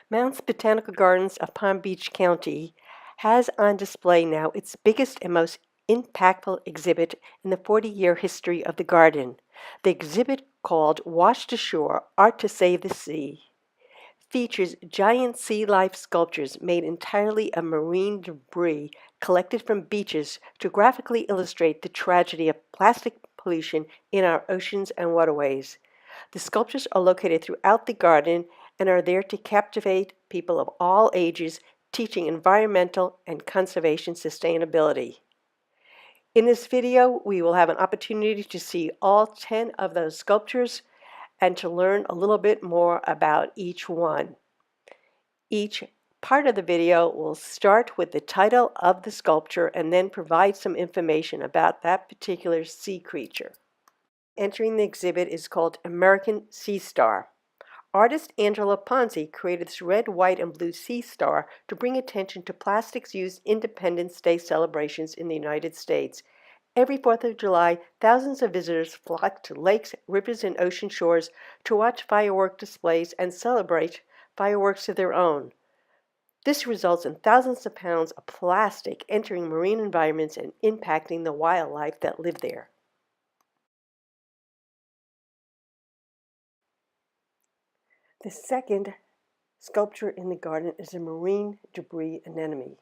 Mounts Botanical Gardens of Palm Beach County has on display now its biggest and most impactful exhibit in the 40-year history of the garden. The exhibit, called Washed Ashore, Art to Save the Sea, features giant sea life sculptures made entirely of marine debris collected from beaches to graphically illustrate the tragedy of plastic pollution in our oceans and waterways. The sculptures are located throughout the garden and are there to captivate people of all ages, teaching environmental and conservation sustainability. In this video, we will have an opportunity to see all 10 of those sculptures and to learn a little bit more about each one. Each part of the video will start with the title of the sculpture and then provide some information about that particular sea creature. Entering the exhibit is called American Sea Star. Artist Angela Pozzi created this red, white, and blue sea star to bring attention to plastics used Independence Day celebrations in the United States. Every 4th of July, thousands of visitors flock to lakes, rivers, and ocean shores to watch firework displays and celebrate fireworks of their own. This results in thousands of pounds of plastic entering marine environments and impacting the wildlife that live there. The second sculpture in the garden is a marine debris anemone.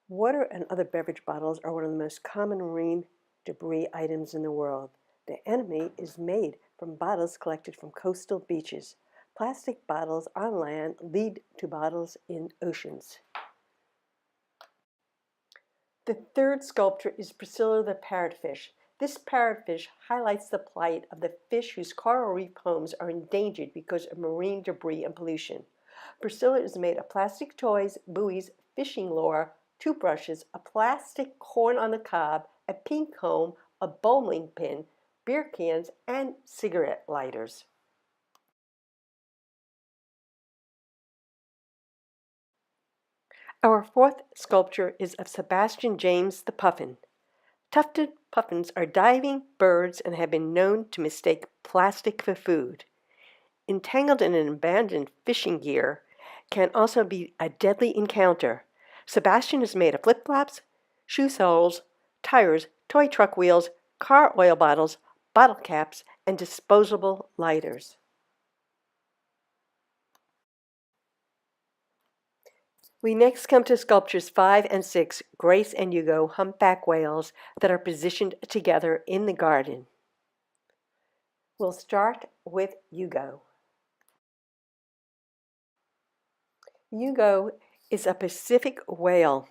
Water and other beverage bottles are one of the most common marine debris items in the world. The anemone is made from bottles collected from coastal beaches. Plastic bottles on land lead to bottles in oceans. The third sculpture is Priscilla the parrotfish. This parrotfish highlights the plight of the fish whose coral reef homes are endangered because of marine debris and pollution. Priscilla is made of plastic toys, buoys, fishing lure, toothbrushes, a plastic corn on the cob, a pink comb, a bowling pin, beer cans, and cigarette lighters. Our fourth sculpture is of Sebastian James the Puffin. Tufted puffins are diving birds and have been known to mistake plastic for food. Entangled in an abandoned fishing gear can also be a deadly encounter. Sebastian is made of flip-flops, shoe soles, tires, toy truck wheels, car oil bottles, bottle caps, and disposable lighters. We next come to sculptures 5 and 6, Grace and Hugo, humpback whales, that are positioned together in the garden. We'll start with Hugo. Hugo is a Pacific whale.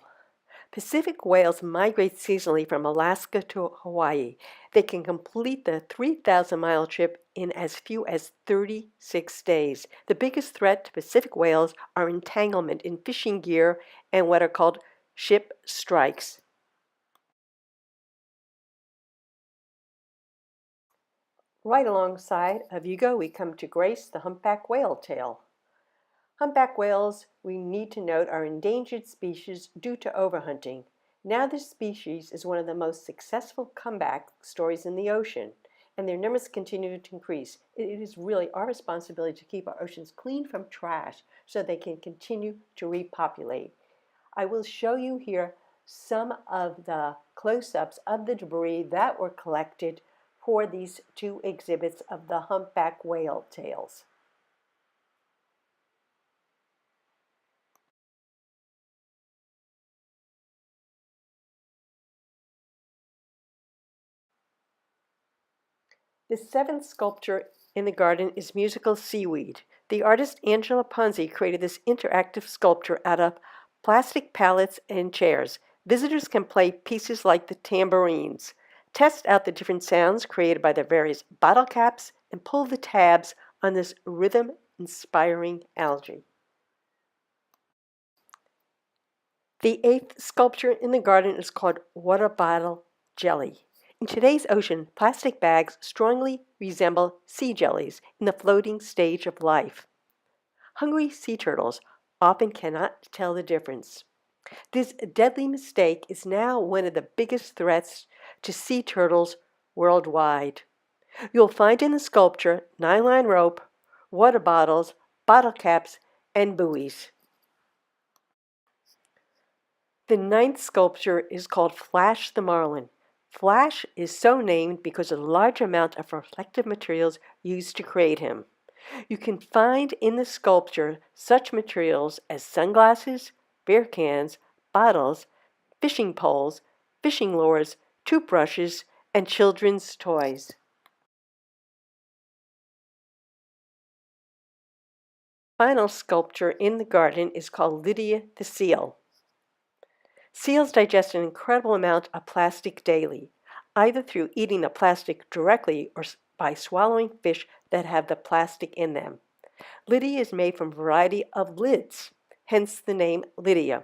Pacific whales migrate seasonally from Alaska to Hawaii. They can complete the 3,000-mile trip in as few as 36 days. The biggest threat to Pacific whales are entanglement in fishing gear and what are called ship strikes. Right alongside of Hugo, we come to Grace, the humpback whale tail. Humpback whales, we need to note, are endangered species due to overhunting. Now this species is one of the most successful comeback stories in the ocean, and their numbers continue to increase. It is really our responsibility to keep our oceans clean from trash so they can continue to repopulate. I will show you here some of the close-ups of the debris that were collected for these two exhibits of the humpback whale tails. The seventh sculpture in the garden is musical seaweed. The artist Angela Pozzi created this interactive sculpture out of plastic pallets and chairs. Visitors can play pieces like the tambourines, test out the different sounds created by the various bottle caps, and pull the tabs on this rhythm-inspiring algae. The eighth sculpture in the garden is called Water Bottle Jelly. In today's ocean, plastic bags strongly resemble sea jellies in the floating stage of life. Hungry sea turtles often cannot tell the difference. This deadly mistake is now one of the biggest threats to sea turtles worldwide. You'll find in the sculpture nylon rope, water bottles, bottle caps, and buoys. The ninth sculpture is called Flash the Marlin. Flash is so named because of the large amount of reflective materials used to create him. You can find in the sculpture such materials as sunglasses, beer cans, bottles, fishing poles, fishing lures, toothbrushes, and children's toys. Final sculpture in the garden is called Lydia the Seal. Seals digest an incredible amount of plastic daily, either through eating the plastic directly or by swallowing fish that have the plastic in them. Lydia is made from a variety of lids, hence the name Lydia,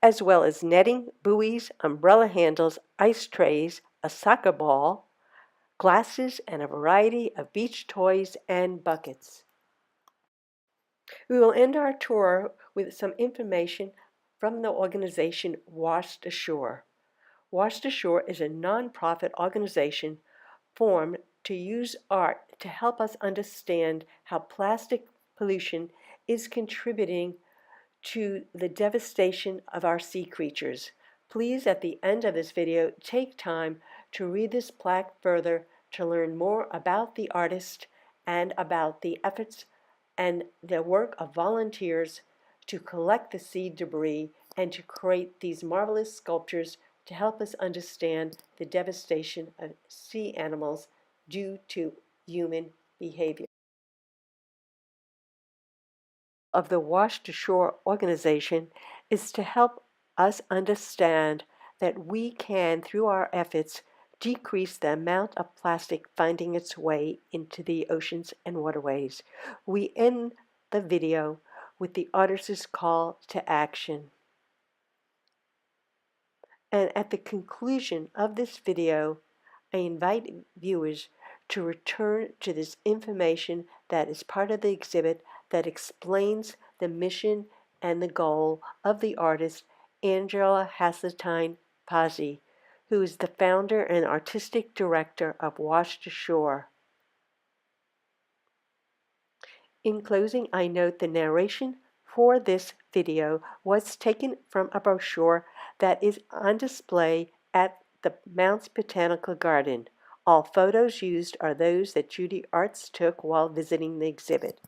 as well as netting, buoys, umbrella handles, ice trays, a soccer ball, glasses, and a variety of beach toys and buckets. We will end our tour with some information from the organization Washed Ashore. Washed Ashore is a nonprofit organization formed to use art to help us understand how plastic pollution is contributing to the devastation of our sea creatures. Please, at the end of this video, take time to read this plaque further to learn more about the artist and about the efforts and the work of volunteers to collect the sea debris and to create these marvelous sculptures to help us understand the devastation of sea animals due to human behavior. Of the Washed Ashore organization is to help us understand that we can, through our efforts, decrease the amount of plastic finding its way into the oceans and waterways. We end the video with the artist's call to action. And at the conclusion of this video, I invite viewers to return to this information that is part of the exhibit that explains the mission and the goal of the artist Angela Haseltine Pozzi, who is the founder and artistic director of Washed Ashore. In closing, I note the narration for this video was taken from a brochure that is on display at the Mounts Botanical Garden. All photos used are those that Judy Arts took while visiting the exhibit.